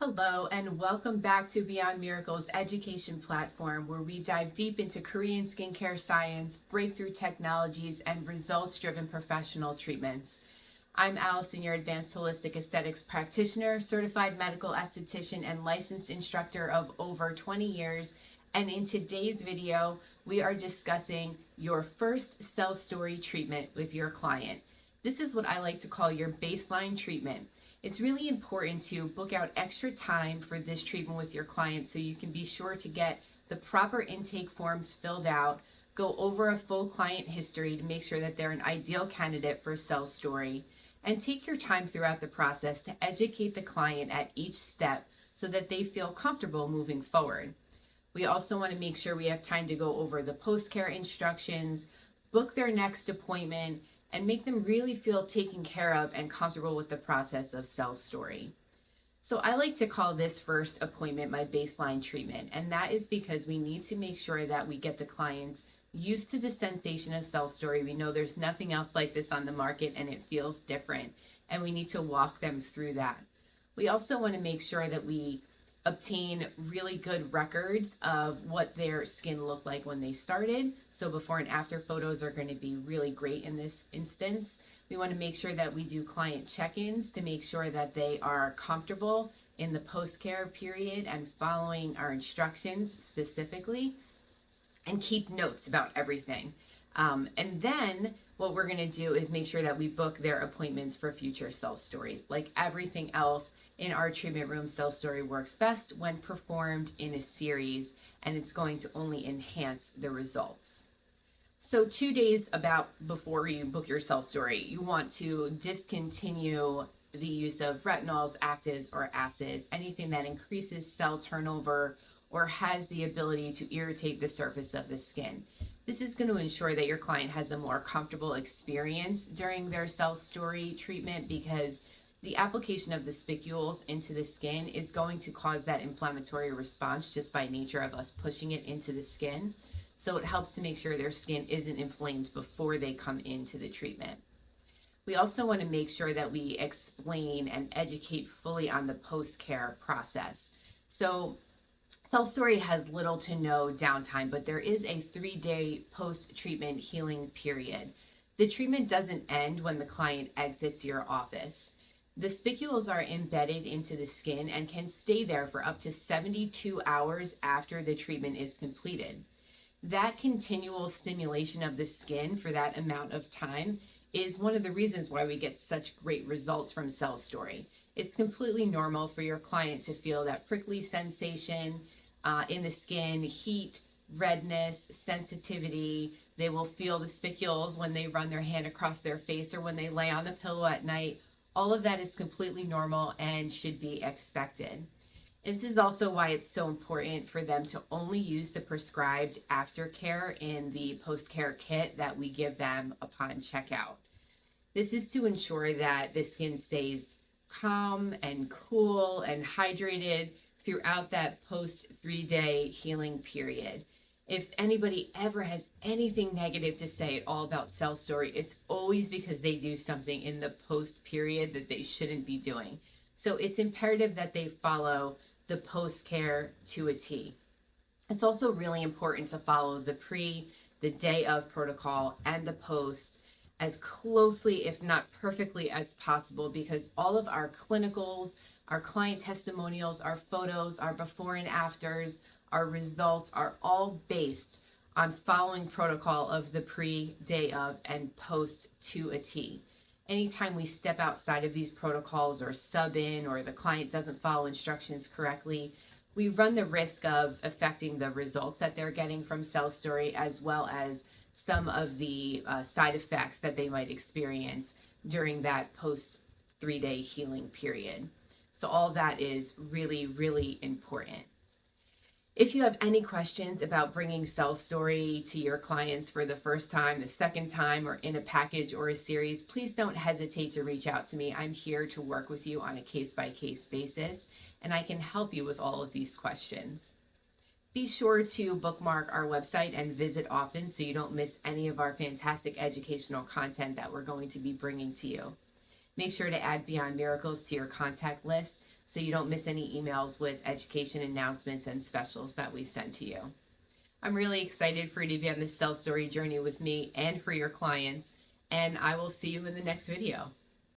Hello, and welcome back to Beyond Miracles education platform, where we dive deep into Korean skincare science, breakthrough technologies, and results-driven professional treatments. I'm Allison, your advanced holistic aesthetics practitioner, certified medical esthetician, and licensed instructor of over 20 years. And in today's video, we are discussing your first Cellstory treatment with your client. This is what I like to call your baseline treatment. It's really important to book out extra time for this treatment with your client so you can be sure to get the proper intake forms filled out, go over a full client history to make sure that they're an ideal candidate for Cellstory, and take your time throughout the process to educate the client at each step so that they feel comfortable moving forward. We also want to make sure we have time to go over the post-care instructions, book their next appointment, and make them really feel taken care of and comfortable with the process of Cellstory. So I like to call this first appointment my baseline treatment, and that is because we need to make sure that we get the clients used to the sensation of Cellstory. We know there's nothing else like this on the market and it feels different, and we need to walk them through that. We also want to make sure that we obtain really good records of what their skin looked like when they started. So before and after photos are going to be really great in this instance. We want to make sure that we do client check-ins to make sure that they are comfortable in the post-care period and following our instructions specifically, and keep notes about everything. And then what we're going to do is make sure that we book their appointments for future Cellstories. Like everything else in our treatment room, Cellstory works best when performed in a series, and it's going to only enhance the results. So 2 days before you book your Cellstory, you want to discontinue the use of retinols, actives, or acids, anything that increases cell turnover or has the ability to irritate the surface of the skin. This is going to ensure that your client has a more comfortable experience during their Cellstory treatment, because the application of the spicules into the skin is going to cause that inflammatory response just by nature of us pushing it into the skin. So it helps to make sure their skin isn't inflamed before they come into the treatment. We also want to make sure that we explain and educate fully on the post-care process. So Cellstory has little to no downtime, but there is a 3-day post-treatment healing period. The treatment doesn't end when the client exits your office. The spicules are embedded into the skin and can stay there for up to 72 hours after the treatment is completed. That continual stimulation of the skin for that amount of time is one of the reasons why we get such great results from Cellstory. It's completely normal for your client to feel that prickly sensation in the skin, heat, redness, sensitivity. They will feel the spicules when they run their hand across their face or when they lay on the pillow at night. All of that is completely normal and should be expected. And this is also why it's so important for them to only use the prescribed aftercare in the post-care kit that we give them upon checkout. This is to ensure that the skin stays calm and cool and hydrated throughout that post 3-day healing period. If anybody ever has anything negative to say at all about Cellstory, it's always because they do something in the post period that they shouldn't be doing. So it's imperative that they follow the post-care to a T. It's also really important to follow the pre, the day of protocol, and the post as closely, if not perfectly, as possible, because all of our clinicals, our client testimonials, our photos, our before and afters, our results are all based on following protocol of the pre, day of, and post to a T. Anytime we step outside of these protocols or sub in, or the client doesn't follow instructions correctly, we run the risk of affecting the results that they're getting from Cellstory, as well as some of the side effects that they might experience during that post 3-day healing period. So all that is really, really important. If you have any questions about bringing Cellstory to your clients for the first time, the second time, or in a package or a series, please don't hesitate to reach out to me. I'm here to work with you on a case-by-case basis, and I can help you with all of these questions. Be sure to bookmark our website and visit often so you don't miss any of our fantastic educational content that we're going to be bringing to you. Make sure to add Beyond Miracles to your contact list so you don't miss any emails with education announcements and specials that we send to you. I'm really excited for you to be on this Cellstory journey with me and for your clients, and I will see you in the next video.